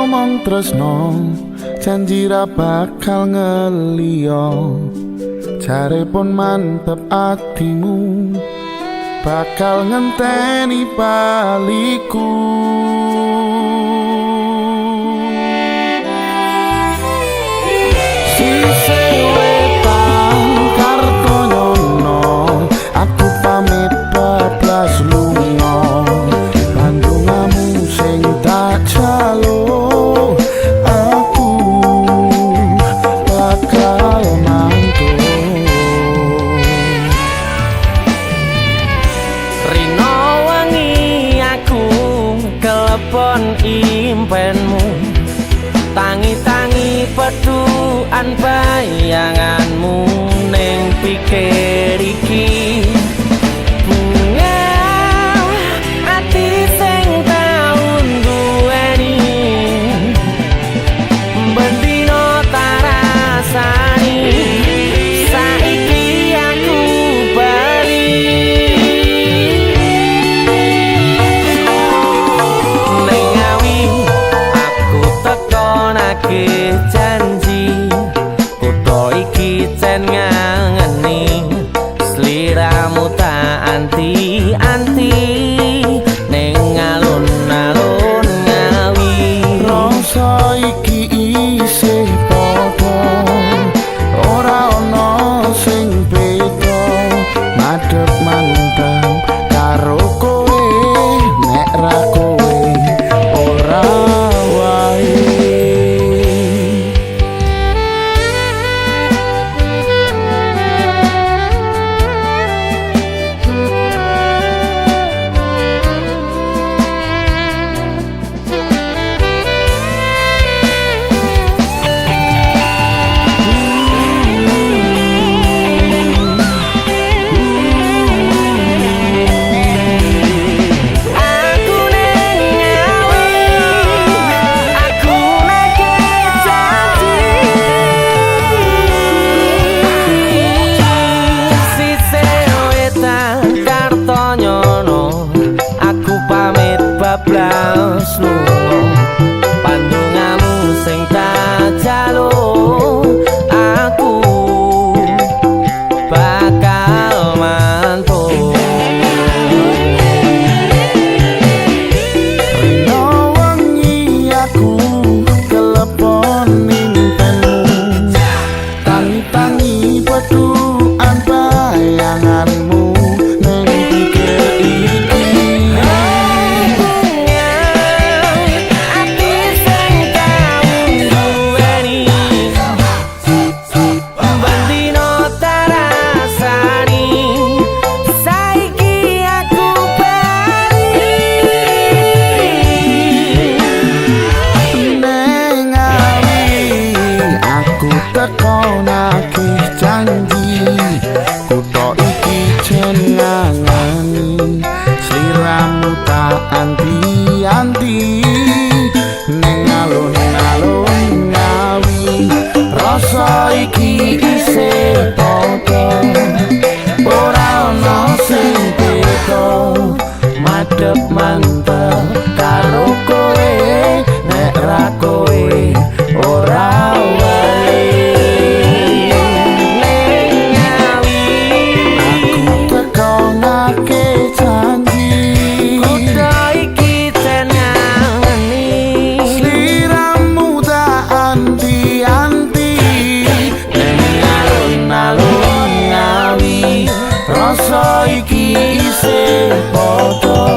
ngomong tresno janji ra bakal ngeliyo jare pun mantep atimu bakal ngenteni baliku sise wetan karto nyono aku pamit bablas lunga bandungamu sing tak jalo aku bakal mantul rino wangi aku kelepon impenmu tangi-tangi peduan bayanganmu ning pikir iki bunga ati sing tau duweni bendino tarasani saiki aku bali ning ngawi aku tekonake janji kutho iki cen ngangeni sliramu tak anti-anti ning alun-alun ngawi rasa iki isih padha ora ana sing beda madhep mandang karo kowe nek ra kowe ora wae bablas lunga pandungamu sing tak jaluk aku bakal mantul rino wengi aku kelepon impenmu tangi-tangi peduan bayanganmu ning pikir iki tekonake janji kutho iki jenengane sliramu tak anti-anti ning alun-alun ngawi rasa iki isih padha ora ana sing beda madhep mantep karo kowe nek ra kowe ora wae rasa iki isih padha